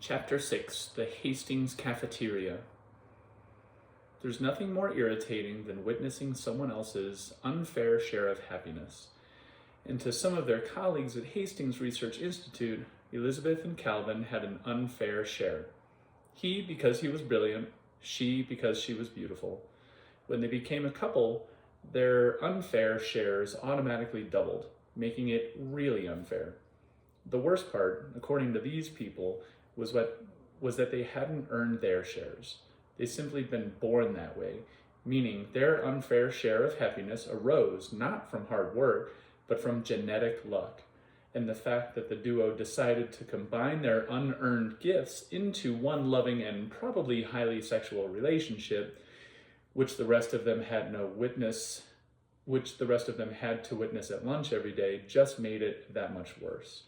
Chapter 6, The Hastings Cafeteria. There's nothing more irritating than witnessing someone else's unfair share of happiness. And to some of their colleagues at Hastings Research Institute, Elizabeth and Calvin had an unfair share. He because he was brilliant, she because she was beautiful. When they became a couple, their unfair shares automatically doubled, making it really unfair. The worst part, according to these people, was that they hadn't earned their shares. They'd simply been born that way, meaning their unfair share of happiness arose not from hard work, but from genetic luck, and the fact that the duo decided to combine their unearned gifts into one loving and probably highly sexual relationship, which the rest of them had to witness at lunch every day, just made it that much worse.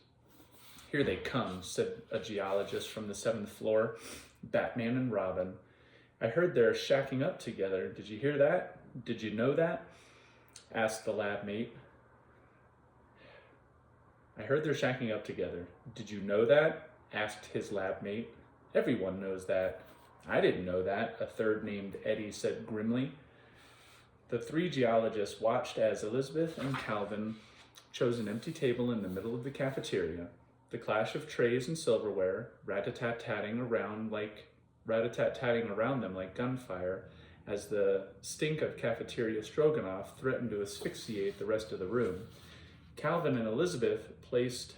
"Here they come," said a geologist from the 7th floor, Batman and Robin. "I heard they're shacking up together. Did you hear that? Did you know that?" asked the lab mate. "I heard they're shacking up together. Did you know that?" asked his lab mate. "Everyone knows that." "I didn't know that," a third named Eddie said grimly. The three geologists watched as Elizabeth and Calvin chose an empty table in the middle of the cafeteria. The clash of trays and silverware, rat-a-tat-tatting around them like gunfire, as the stink of cafeteria stroganoff threatened to asphyxiate the rest of the room. Calvin and Elizabeth placed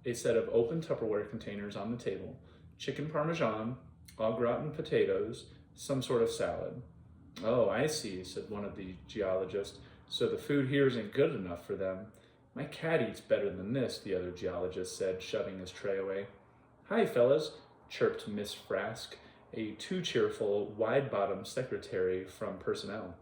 a set of open Tupperware containers on the table: chicken parmesan, au gratin potatoes, some sort of salad. "Oh, I see," said one of the geologists. "So the food here isn't good enough for them." "My cat eats better than this," the other geologist said, shoving his tray away. "Hi, fellas," chirped Miss Frask, a too-cheerful, wide-bottomed secretary from personnel.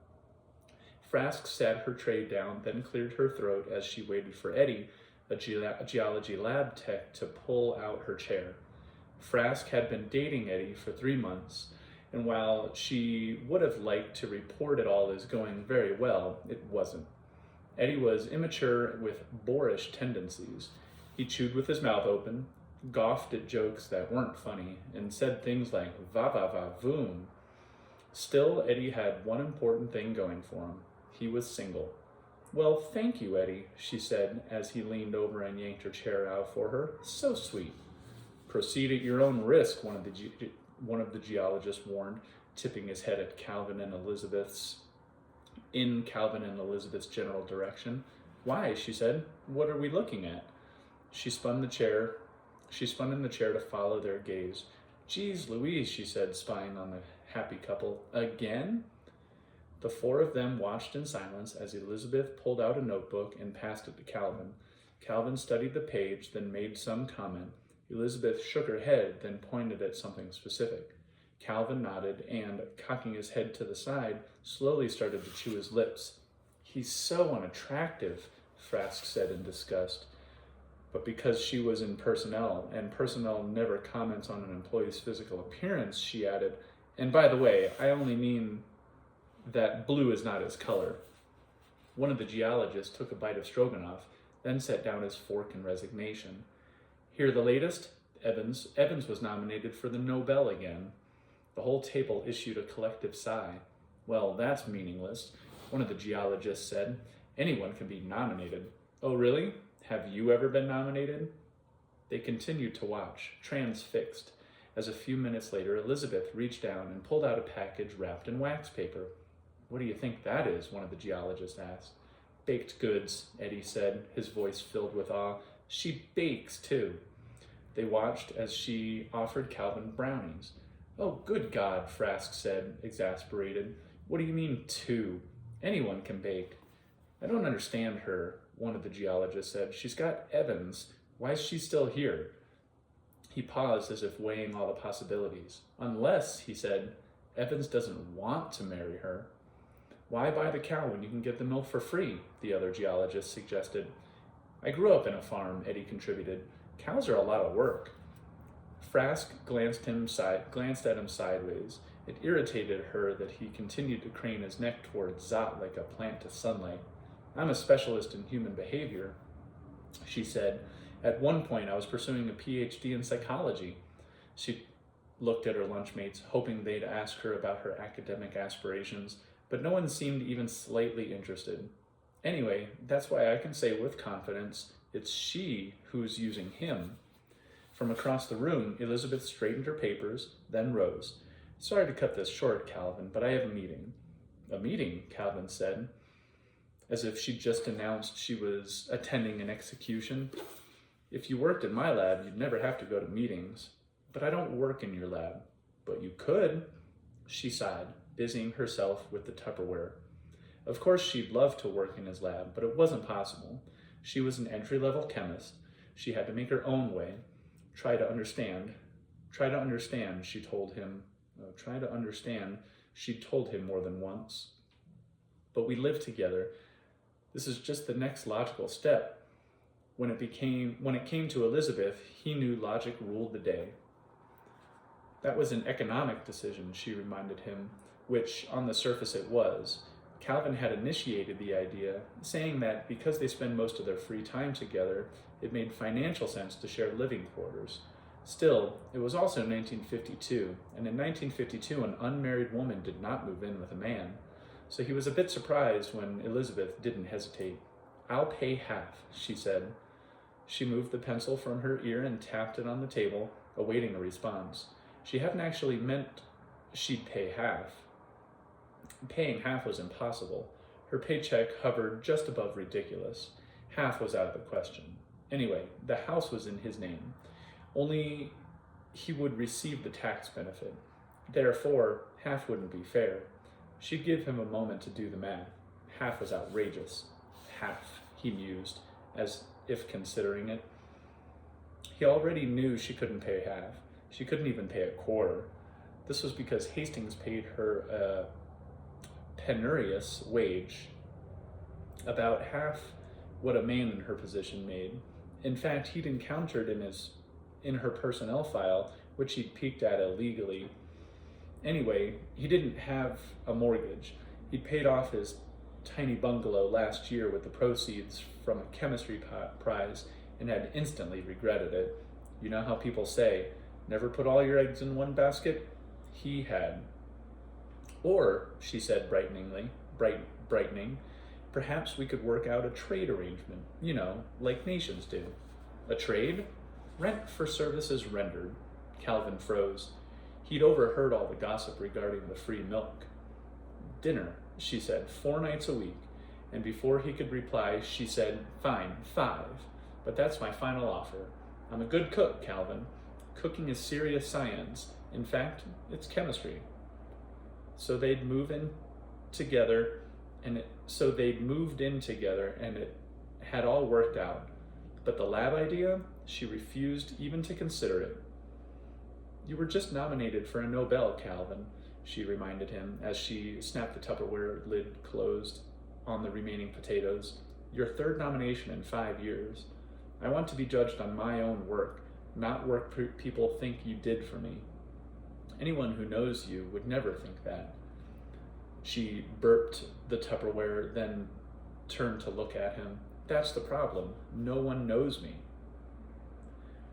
Frask sat her tray down, then cleared her throat as she waited for Eddie, a geology lab tech, to pull out her chair. Frask had been dating Eddie for 3 months, and while she would have liked to report it all as going very well, it wasn't. Eddie was immature with boorish tendencies. He chewed with his mouth open, gawked at jokes that weren't funny, and said things like "va va va voom." Still, Eddie had one important thing going for him. He was single. "Well, thank you, Eddie," she said as he leaned over and yanked her chair out for her. "So sweet." "Proceed at your own risk," one of the geologists warned, tipping his head at Calvin and Elizabeth's general direction. "Why?" she said. "What are we looking at?" She spun in the chair to follow their gaze. "Geez Louise," she said, spying on the happy couple. "Again?" The four of them watched in silence as Elizabeth pulled out a notebook and passed it to Calvin. Calvin studied the page, then made some comment. Elizabeth shook her head, then pointed at something specific. Calvin nodded and, cocking his head to the side, slowly started to chew his lips. "He's so unattractive," Frask said in disgust. But because she was in personnel, and personnel never comments on an employee's physical appearance, she added, "And by the way, I only mean that blue is not his color." One of the geologists took a bite of stroganoff, then set down his fork in resignation. "Hear the latest? Evans was nominated for the Nobel again." The whole table issued a collective sigh. "Well, that's meaningless," one of the geologists said. "Anyone can be nominated." "Oh, really? Have you ever been nominated?" They continued to watch, transfixed, as a few minutes later Elizabeth reached down and pulled out a package wrapped in wax paper. "What do you think that is?" one of the geologists asked. "Baked goods," Eddie said, his voice filled with awe. "She bakes, too." They watched as she offered Calvin brownies. "Oh, good God," Frask said, exasperated. "What do you mean, two? Anyone can bake." "I don't understand her," one of the geologists said. "She's got Evans. Why is she still here?" He paused as if weighing all the possibilities. "Unless," he said, "Evans doesn't want to marry her." "Why buy the cow when you can get the milk for free?" the other geologist suggested. "I grew up in a farm," Eddie contributed. "Cows are a lot of work." Frask glanced at him sideways. It irritated her that he continued to crane his neck toward Zot like a plant to sunlight. "I'm a specialist in human behavior," she said. "At one point, I was pursuing a PhD in psychology." She looked at her lunchmates, hoping they'd ask her about her academic aspirations, but no one seemed even slightly interested. Anyway, that's why I can say with confidence, it's she who's using him. From across the room, Elizabeth straightened her papers, then rose. Sorry to cut this short, Calvin, but I have a meeting. A meeting, Calvin said, as if she'd just announced she was attending an execution. If you worked in my lab, you'd never have to go to meetings. But I don't work in your lab. But you could, she sighed, busying herself with the Tupperware. Of course she'd love to work in his lab, but it wasn't possible. She was an entry-level chemist. She had to make her own way. Try to understand, she told him. Try to understand, she told him more than once. But we live together. This is just the next logical step. When it came to Elizabeth, he knew logic ruled the day. That was an economic decision, she reminded him, which on the surface it was. Calvin had initiated the idea, saying that because they spend most of their free time together, it made financial sense to share living quarters. Still, it was also 1952, and in 1952 an unmarried woman did not move in with a man. So he was a bit surprised when Elizabeth didn't hesitate. I'll pay half, she said. She moved the pencil from her ear and tapped it on the table, awaiting a response. She hadn't actually meant she'd pay half. Paying half was impossible. Her paycheck hovered just above ridiculous. Half was out of the question. Anyway, the house was in his name. Only he would receive the tax benefit. Therefore, half wouldn't be fair. She'd give him a moment to do the math. Half was outrageous. Half, he mused, as if considering it. He already knew she couldn't pay half. She couldn't even pay a quarter. This was because Hastings paid her a penurious wage, about half what a man in her position made. In fact, he'd encountered in her personnel file, which he'd peeked at illegally. Anyway, he didn't have a mortgage. He'd paid off his tiny bungalow last year with the proceeds from a chemistry prize and had instantly regretted it. You know how people say, never put all your eggs in one basket? He had. Or, she said brightening, perhaps we could work out a trade arrangement, like nations do. A trade? Rent for services rendered. Calvin froze. He'd overheard all the gossip regarding the free milk. Dinner, she said, 4 nights a week. And before he could reply, she said, fine, 5. But that's my final offer. I'm a good cook, Calvin. Cooking is serious science. In fact, it's chemistry. So they'd moved in together, and it had all worked out. But the lab idea, she refused even to consider it. You were just nominated for a Nobel, Calvin, she reminded him as she snapped the Tupperware lid closed on the remaining potatoes. Your 3rd nomination in 5 years. I want to be judged on my own work, not work people think you did for me. Anyone who knows you would never think that. She burped the Tupperware, then turned to look at him. That's the problem. No one knows me.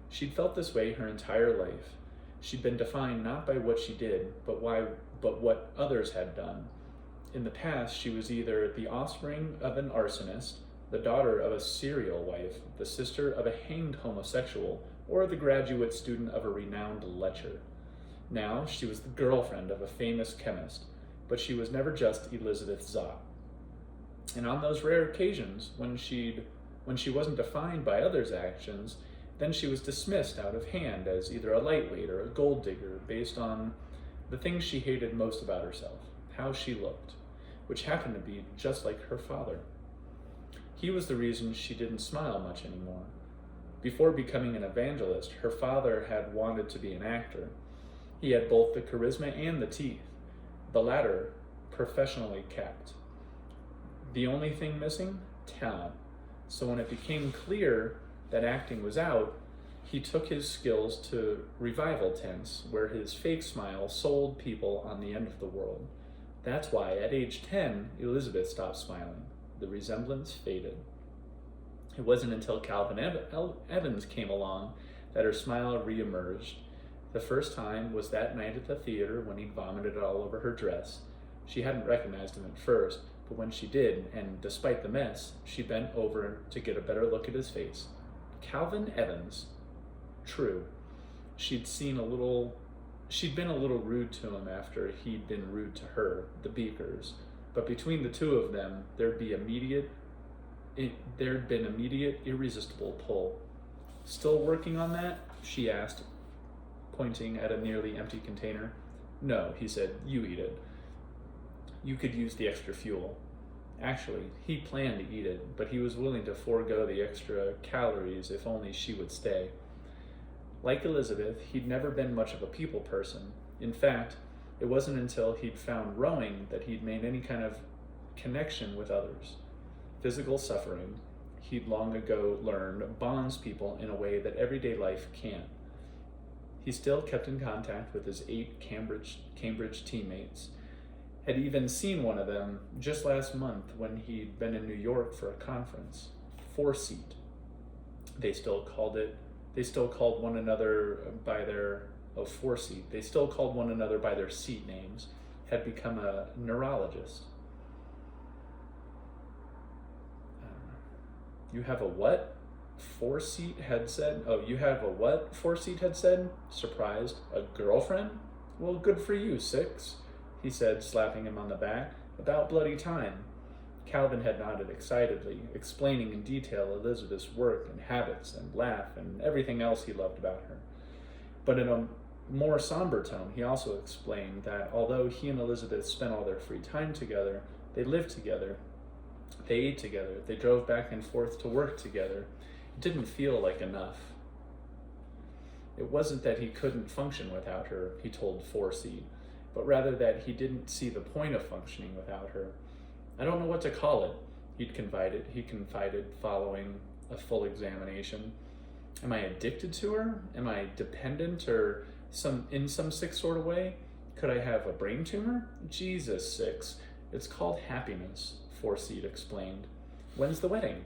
She'd felt this way her entire life. She'd been defined not by what she did, but what others had done. In the past, she was either the offspring of an arsonist, the daughter of a serial wife, the sister of a hanged homosexual, or the graduate student of a renowned lecher. Now, she was the girlfriend of a famous chemist, but she was never just Elizabeth Zott. And on those rare occasions when she wasn't defined by others' actions, then she was dismissed out of hand as either a lightweight or a gold digger based on the things she hated most about herself, how she looked, which happened to be just like her father. He was the reason she didn't smile much anymore. Before becoming an evangelist, her father had wanted to be an actor. He had both the charisma and the teeth, the latter professionally kept. The only thing missing? Talent. So when it became clear that acting was out, he took his skills to revival tents where his fake smile sold people on the end of the world. That's why at age 10, Elizabeth stopped smiling. The resemblance faded. It wasn't until Calvin Evans came along that her smile reemerged, The first time was that night at the theater when he'd vomited all over her dress. She hadn't recognized him at first, but when she did, and despite the mess, she bent over to get a better look at his face. Calvin Evans. True. She'd been a little rude to him after he'd been rude to her, the Beakers, but between the two of them, there'd been immediate, irresistible pull. Still working on that? She asked, pointing at a nearly empty container. No, he said, you eat it. You could use the extra fuel. Actually, he planned to eat it, but he was willing to forego the extra calories if only she would stay. Like Elizabeth, he'd never been much of a people person. In fact, it wasn't until he'd found rowing that he'd made any kind of connection with others. Physical suffering, he'd long ago learned, bonds people in a way that everyday life can't. He still kept in contact with his 8 Cambridge teammates, had even seen one of them just last month when he'd been in New York for a conference. 4-seat. They still called one another by their 4-seat. They still called one another by their seat names. Had become a neurologist. You have a what? 4-seat had said. Oh, you have a what? 4-seat had said. Surprised. A girlfriend? Well, good for you, 6. He said, slapping him on the back. About bloody time. Calvin had nodded excitedly, explaining in detail Elizabeth's work and habits and laugh and everything else he loved about her. But in a more somber tone, he also explained that although he and Elizabeth spent all their free time together, they lived together, they ate together, they drove back and forth to work together, it didn't feel like enough. It wasn't that he couldn't function without her, he told 4-seat, but rather that he didn't see the point of functioning without her. I don't know what to call it, he confided following a full examination. Am I addicted to her? Am I dependent or in some sick sort of way? Could I have a brain tumor? Jesus, 6. It's called happiness, 4-seat explained. When's the wedding?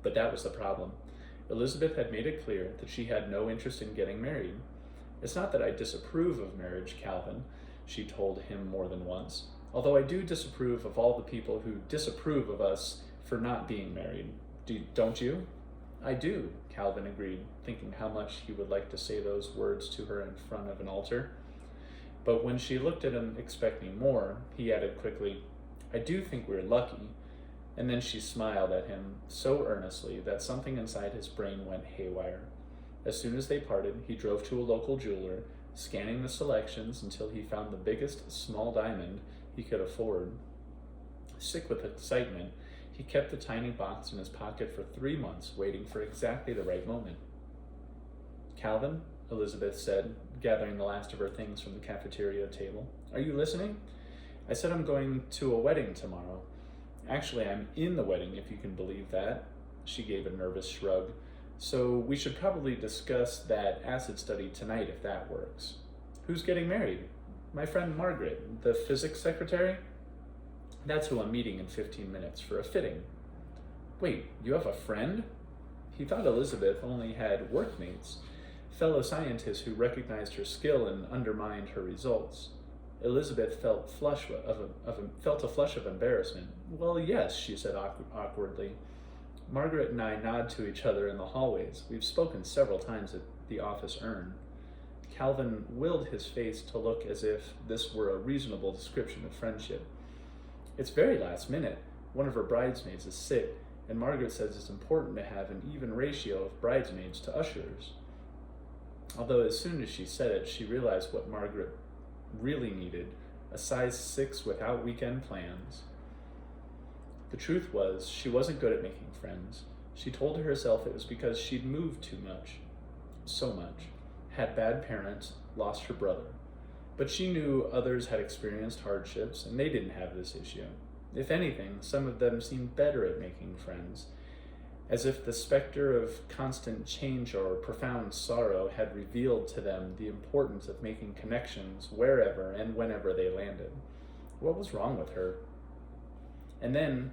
But that was the problem. Elizabeth had made it clear that she had no interest in getting married. It's not that I disapprove of marriage, Calvin, she told him more than once, although I do disapprove of all the people who disapprove of us for not being married. Don't you? I do, Calvin agreed, thinking how much he would like to say those words to her in front of an altar. But when she looked at him expecting more, he added quickly, I do think we're lucky. And then she smiled at him so earnestly that something inside his brain went haywire. As soon as they parted, he drove to a local jeweler, scanning the selections until he found the biggest small diamond he could afford. Sick with excitement, he kept the tiny box in his pocket for 3 months, waiting for exactly the right moment. Calvin, Elizabeth said, gathering the last of her things from the cafeteria table, are you listening? I said I'm going to a wedding tomorrow. Actually, I'm in the wedding, if you can believe that. She gave a nervous shrug. So we should probably discuss that acid study tonight if that works. Who's getting married? My friend Margaret, the physics secretary? That's who I'm meeting in 15 minutes for a fitting. Wait, you have a friend? He thought Elizabeth only had workmates, fellow scientists who recognized her skill and undermined her results. Elizabeth felt a flush of embarrassment. Well, yes, she said awkwardly. Margaret and I nod to each other in the hallways. We've spoken several times at the office urn. Calvin willed his face to look as if this were a reasonable description of friendship. It's very last minute. One of her bridesmaids is sick, and Margaret says it's important to have an even ratio of bridesmaids to ushers. Although as soon as she said it, she realized what Margaret really needed, a size 6 without weekend plans. The truth was, she wasn't good at making friends. She told herself it was because she'd moved too much. So much. Had bad parents, lost her brother. But she knew others had experienced hardships, and they didn't have this issue. If anything, some of them seemed better at making friends, as if the specter of constant change or profound sorrow had revealed to them the importance of making connections wherever and whenever they landed. What was wrong with her? And then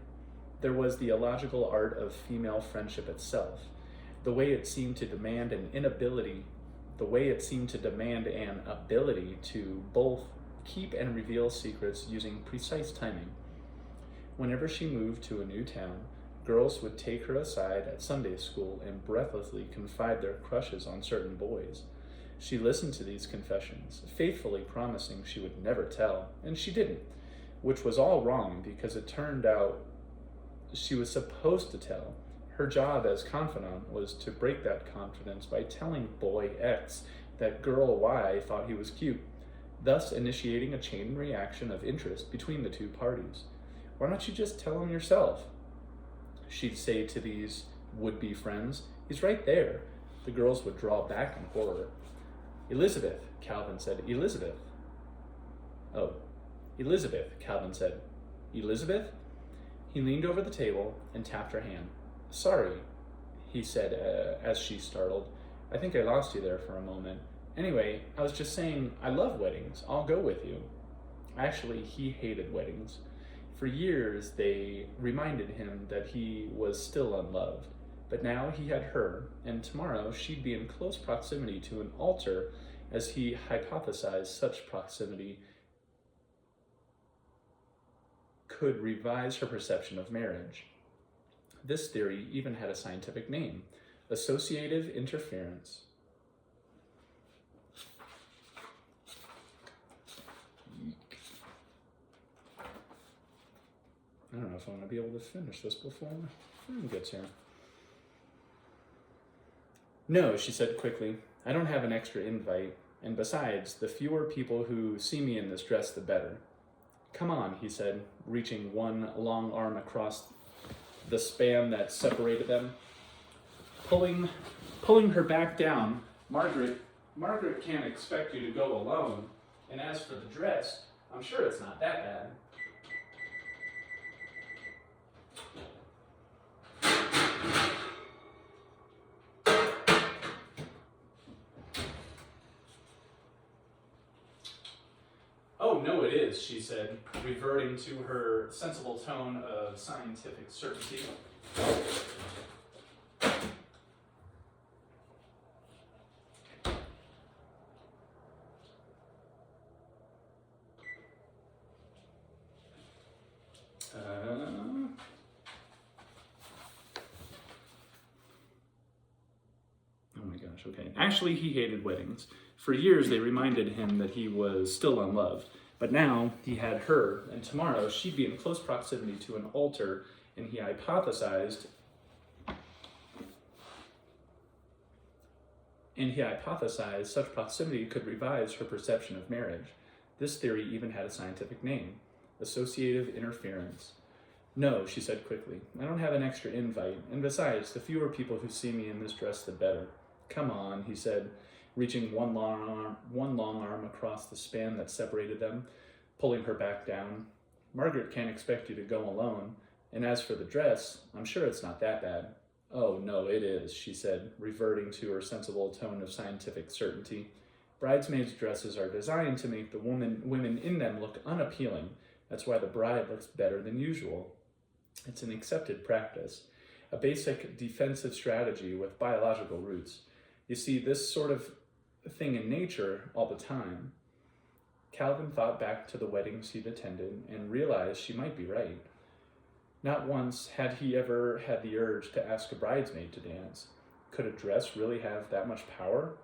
there was the illogical art of female friendship itself, the way it seemed to demand an inability the way it seemed to demand an ability to both keep and reveal secrets using precise timing. Whenever she moved to a new town, girls would take her aside at Sunday school and breathlessly confide their crushes on certain boys. She listened to these confessions, faithfully promising she would never tell, and she didn't, which was all wrong because it turned out she was supposed to tell. Her job as confidant was to break that confidence by telling boy X that girl Y thought he was cute, thus initiating a chain reaction of interest between the two parties. Why don't you just tell him yourself? She'd say to these would-be friends. He's right there. The girls would draw back in horror. Elizabeth, Calvin said. Elizabeth. Oh, Elizabeth, Calvin said. Elizabeth? He leaned over the table and tapped her hand. Sorry, he said as she startled. I think I lost you there for a moment. Anyway, I was just saying I love weddings. I'll go with you. Actually, he hated weddings. For years, they reminded him that he was still unloved. But now he had her, and tomorrow she'd be in close proximity to an altar, as he hypothesized such proximity could revise her perception of marriage. This theory even had a scientific name, associative interference. I don't know if I'm going to be able to finish this before Fern gets here. No, she said quickly. I don't have an extra invite, and besides, the fewer people who see me in this dress, the better. Come on, he said, reaching one long arm across the span that separated them. Pulling her back down, Margaret can't expect you to go alone, and as for the dress, I'm sure it's not that bad. Oh, no, it is, she said, reverting to her sensible tone of scientific certainty. Oh my gosh, okay. Actually, he hated weddings. For years, they reminded him that he was still unloved. But now he had her, and tomorrow she'd be in close proximity to an altar, and he hypothesized such proximity could revise her perception of marriage. This theory even had a scientific name, associative interference. No, she said quickly. I don't have an extra invite, and besides, the fewer people who see me in this dress, the better. Come on, he said, reaching one long arm across the span that separated them, pulling her back down. Margaret can't expect you to go alone, and as for the dress, I'm sure it's not that bad. Oh, no, it is, she said, reverting to her sensible tone of scientific certainty. Bridesmaids' dresses are designed to make the women in them look unappealing. That's why the bride looks better than usual. It's an accepted practice, a basic defensive strategy with biological roots. You see this sort of thing in nature all the time. Calvin thought back to the weddings he'd attended and realized she might be right. Not once had he ever had the urge to ask a bridesmaid to dance. Could a dress really have that much power?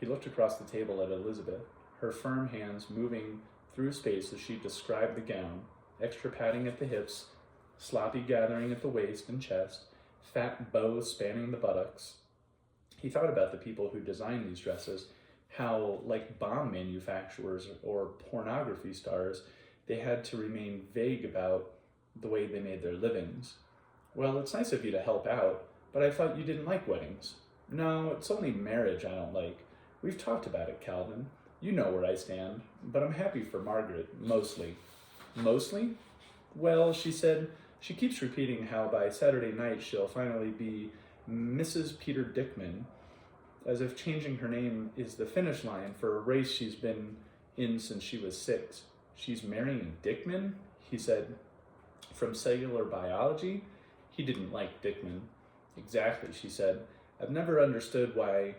He looked across the table at Elizabeth, her firm hands moving through space as she described the gown, extra padding at the hips, sloppy gathering at the waist and chest, fat bows spanning the buttocks. He thought about the people who designed these dresses, how, like bomb manufacturers or pornography stars, they had to remain vague about the way they made their livings. Well, it's nice of you to help out, but I thought you didn't like weddings. No, it's only marriage I don't like. We've talked about it, Calvin. You know where I stand, but I'm happy for Margaret, mostly. Mostly? Well, she said, she keeps repeating how by Saturday night she'll finally be Mrs. Peter Dickman, as if changing her name is the finish line for a race she's been in since she was 6. She's marrying Dickman, he said. From cellular biology? He didn't like Dickman. Exactly, she said. I've never understood why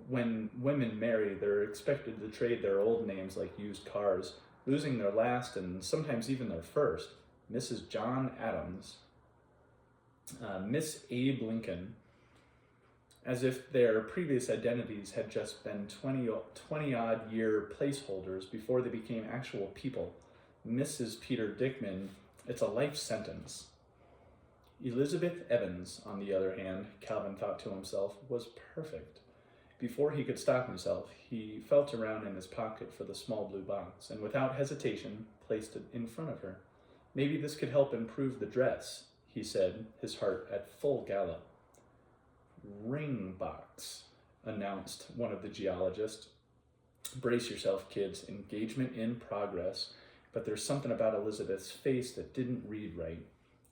When women marry, they're expected to trade their old names like used cars, losing their last and sometimes even their first. Mrs. John Adams, Miss Abe Lincoln, as if their previous identities had just been 20 odd year placeholders before they became actual people. Mrs. Peter Dickman, it's a life sentence. Elizabeth Evans, on the other hand, Calvin thought to himself, was perfect. Before he could stop himself, he felt around in his pocket for the small blue box, and without hesitation, placed it in front of her. Maybe this could help improve the dress, he said, his heart at full gallop. Ring box, announced one of the geologists. Brace yourself, kids. Engagement in progress. But there's something about Elizabeth's face that didn't read right.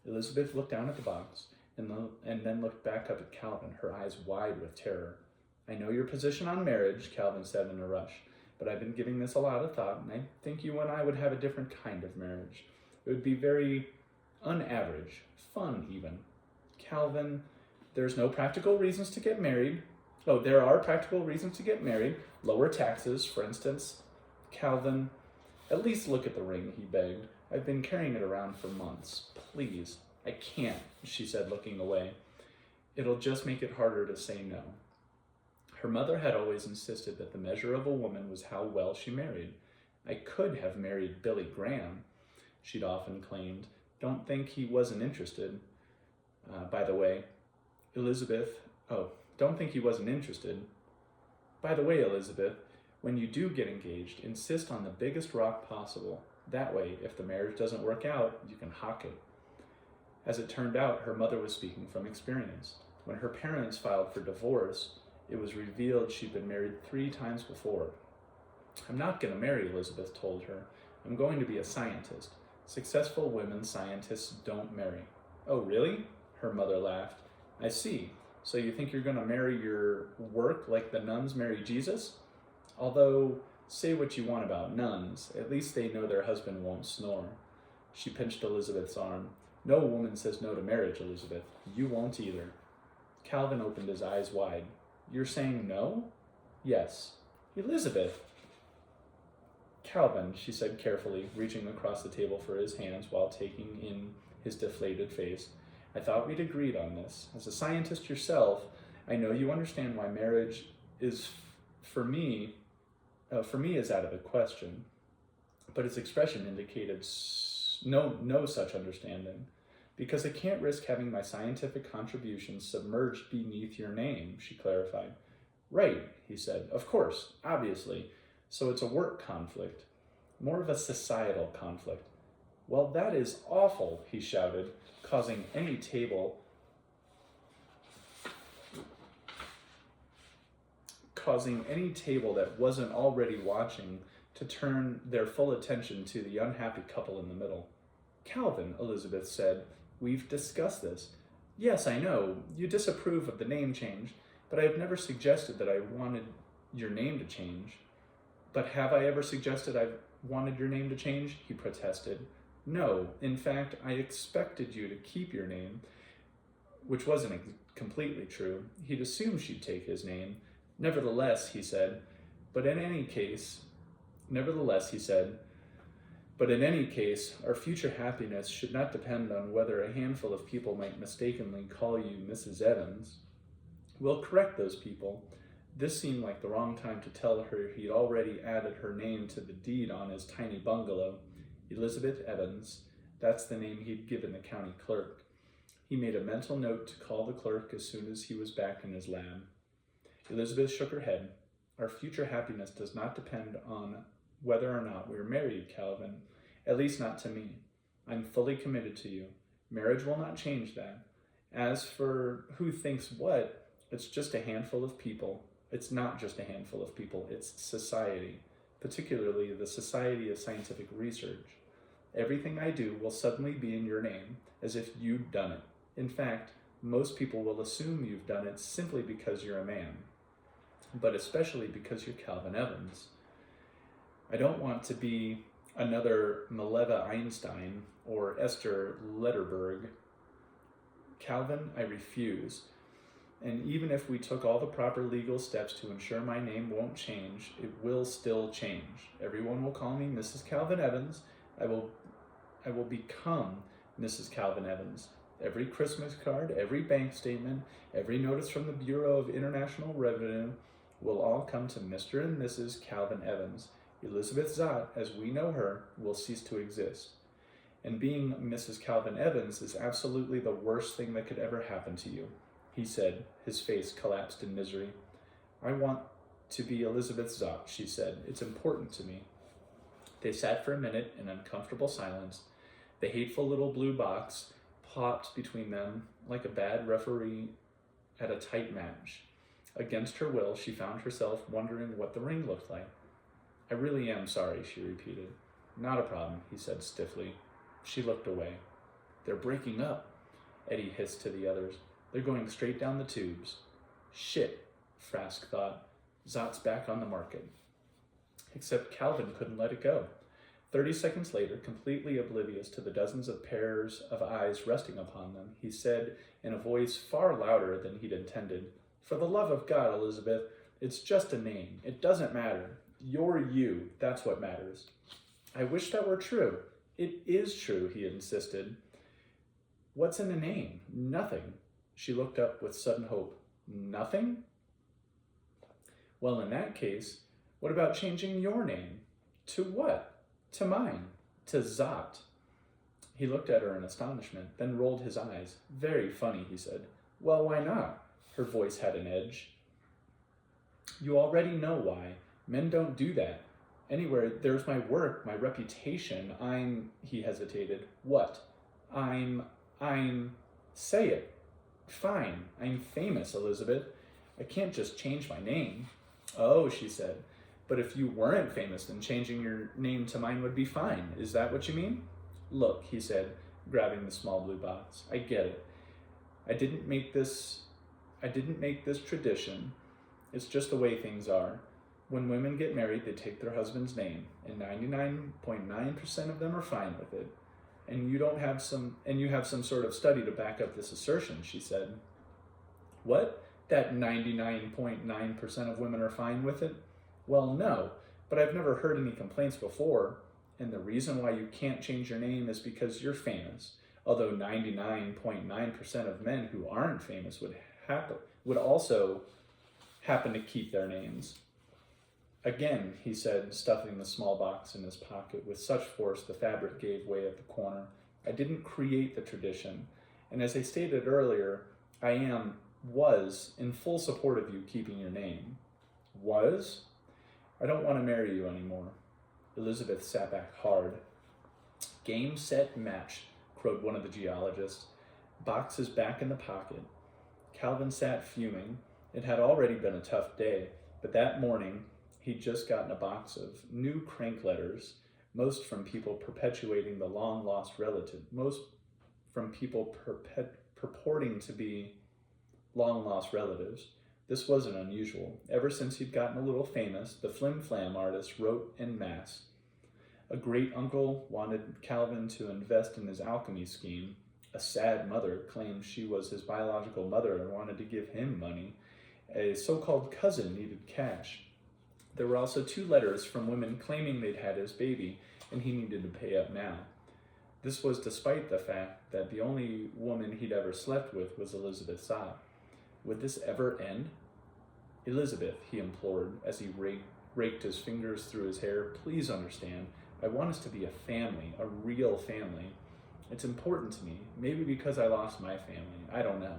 Elizabeth looked down at the box and then looked back up at Calvin, her eyes wide with terror. I know your position on marriage, Calvin said in a rush, but I've been giving this a lot of thought, and I think you and I would have a different kind of marriage. It would be very unaverage, fun even. Calvin, there's no practical reasons to get married. Oh, there are practical reasons to get married. Lower taxes, for instance. Calvin, at least look at the ring, he begged. I've been carrying it around for months. Please. I can't, she said, looking away. It'll just make it harder to say no. Her mother had always insisted that the measure of a woman was how well she married. I could have married Billy Graham, she'd often claimed. Don't think he wasn't interested. By the way, Elizabeth, when you do get engaged, insist on the biggest rock possible. That way, if the marriage doesn't work out, you can hock it. As it turned out, her mother was speaking from experience. When her parents filed for divorce, it was revealed she'd been married 3 times before. I'm not going to marry, Elizabeth told her. I'm going to be a scientist. Successful women scientists don't marry. Oh, really? Her mother laughed. I see. So you think you're going to marry your work like the nuns marry Jesus? Although, say what you want about nuns, at least they know their husband won't snore. She pinched Elizabeth's arm. No woman says no to marriage, Elizabeth. You won't either. Calvin opened his eyes wide. You're saying no? Yes. Elizabeth. Calvin, she said carefully, reaching across the table for his hands while taking in his deflated face. I thought we'd agreed on this. As a scientist yourself, I know you understand why marriage is, for me is out of the question. But his expression indicated no such understanding. Because I can't risk having my scientific contributions submerged beneath your name, she clarified. Right, he said. Of course, obviously. So it's a work conflict. More of a societal conflict. Well, that is awful, he shouted, causing any table that wasn't already watching to turn their full attention to the unhappy couple in the middle. Calvin, Elizabeth said, we've discussed this. Yes, I know, you disapprove of the name change, but I have never suggested that I wanted your name to change. But have I ever suggested I've wanted your name to change? He protested. No, in fact, I expected you to keep your name, which wasn't completely true. He'd assumed she'd take his name. Nevertheless, he said, but in any case, our future happiness should not depend on whether a handful of people might mistakenly call you Mrs. Evans. We'll correct those people. This seemed like the wrong time to tell her he'd already added her name to the deed on his tiny bungalow. Elizabeth Evans, that's the name he'd given the county clerk. He made a mental note to call the clerk as soon as he was back in his lab. Elizabeth shook her head. Our future happiness does not depend on whether or not we're married, Calvin. At least not to me. I'm fully committed to you. Marriage will not change that. As for who thinks what, it's just a handful of people. It's not just a handful of people, it's society, particularly the Society of Scientific Research. Everything I do will suddenly be in your name, as if you'd done it. In fact, most people will assume you've done it simply because you're a man, but especially because you're Calvin Evans. I don't want to be another Mileva Einstein or Esther Letterberg. Calvin, I refuse. And even if we took all the proper legal steps to ensure my name won't change, it will still change. Everyone will call me Mrs. Calvin Evans. I will become Mrs. Calvin Evans. Every Christmas card, every bank statement, every notice from the Bureau of International Revenue will all come to Mr. and Mrs. Calvin Evans. Elizabeth Zott, as we know her, will cease to exist. And being Mrs. Calvin Evans is absolutely the worst thing that could ever happen to you, he said, his face collapsed in misery. I want to be Elizabeth Zott, she said. It's important to me. They sat for a minute in uncomfortable silence. The hateful little blue box popped between them like a bad referee at a tight match. Against her will, she found herself wondering what the ring looked like. I really am sorry, she repeated. Not a problem, he said stiffly. She looked away. They're breaking up, Eddie hissed to the others. They're going straight down the tubes. Shit, Frask thought. Zott's back on the market. Except Calvin couldn't let it go. 30 seconds later, completely oblivious to the dozens of pairs of eyes resting upon them, he said in a voice far louder than he'd intended, For the love of God, Elizabeth, it's just a name. It doesn't matter. You're you. That's what matters. I wish that were true. It is true, he insisted. What's in a name? Nothing. She looked up with sudden hope. Nothing? Well, in that case, what about changing your name? To what? To mine. To Zott. He looked at her in astonishment, then rolled his eyes. Very funny, he said. Well, why not? Her voice had an edge. You already know why. Men don't do that. Anywhere, there's my work, my reputation. He hesitated. What? Say it. Fine. I'm famous, Elizabeth. I can't just change my name. Oh, she said. But if you weren't famous, then changing your name to mine would be fine. Is that what you mean? Look, he said, grabbing the small blue box. I get it. I didn't make this tradition. It's just the way things are. When women get married, they take their husband's name, and 99.9% of them are fine with it. And you have some sort of study to back up this assertion, she said. What? That 99.9% of women are fine with it? Well, no, but I've never heard any complaints before, and the reason why you can't change your name is because you're famous, although 99.9% of men who aren't famous would also happen to keep their names. Again, he said, stuffing the small box in his pocket with such force the fabric gave way at the corner. I didn't create the tradition, and as I stated earlier, was in full support of you keeping your name. Was? I don't want to marry you anymore. Elizabeth sat back hard. Game, set, match, crowed one of the geologists. Box is back in the pocket. Calvin sat fuming. It had already been a tough day, but that morning he'd just gotten a box of new crank letters, most from people perpetuating the long-lost relative, most from people purporting to be long-lost relatives. This wasn't unusual. Ever since he'd gotten a little famous, the flim-flam artist wrote en masse. A great-uncle wanted Calvin to invest in his alchemy scheme. A sad mother claimed she was his biological mother and wanted to give him money. A so-called cousin needed cash. There were also 2 letters from women claiming they'd had his baby, and he needed to pay up now. This was despite the fact that the only woman he'd ever slept with was Elizabeth Zott. Would this ever end? Elizabeth, he implored as he raked his fingers through his hair, please understand. I want us to be a family, a real family. It's important to me, maybe because I lost my family. I don't know.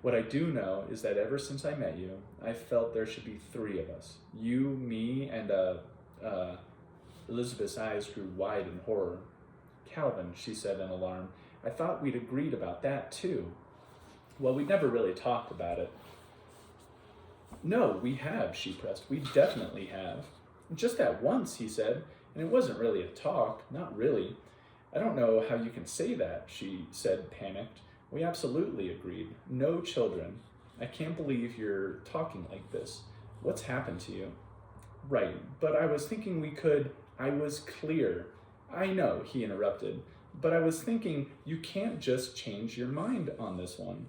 What I do know is that ever since I met you, I felt there should be 3 of us. You, me, and Elizabeth's eyes grew wide in horror. Calvin, she said in alarm, I thought we'd agreed about that too. Well, we never really talked about it. No, we have, she pressed. We definitely have. Just that once, he said, and it wasn't really a talk, not really. I don't know how you can say that, she said, panicked. We absolutely agreed. No children. I can't believe you're talking like this. What's happened to you? Right, but I was thinking we could. I was clear. I know, he interrupted, but I was thinking you can't just change your mind on this one.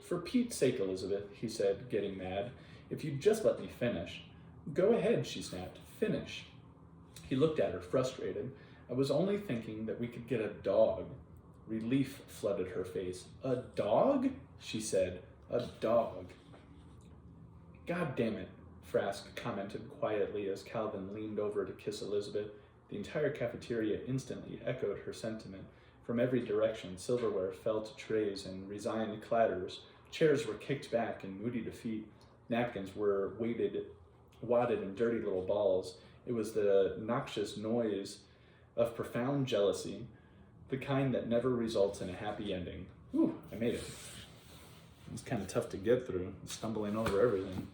For Pete's sake, Elizabeth, he said, getting mad. If you'd just let me finish. Go ahead, she snapped. Finish. He looked at her, frustrated. I was only thinking that we could get a dog. Relief flooded her face. A dog? She said. A dog. God damn it, Frask commented quietly as Calvin leaned over to kiss Elizabeth. The entire cafeteria instantly echoed her sentiment. From every direction, silverware fell to trays in resigned clatters. Chairs were kicked back in moody defeat. Napkins were wadded in dirty little balls. It was the noxious noise of profound jealousy, the kind that never results in a happy ending. Ooh, I made it. It's kind of tough to get through, stumbling over everything.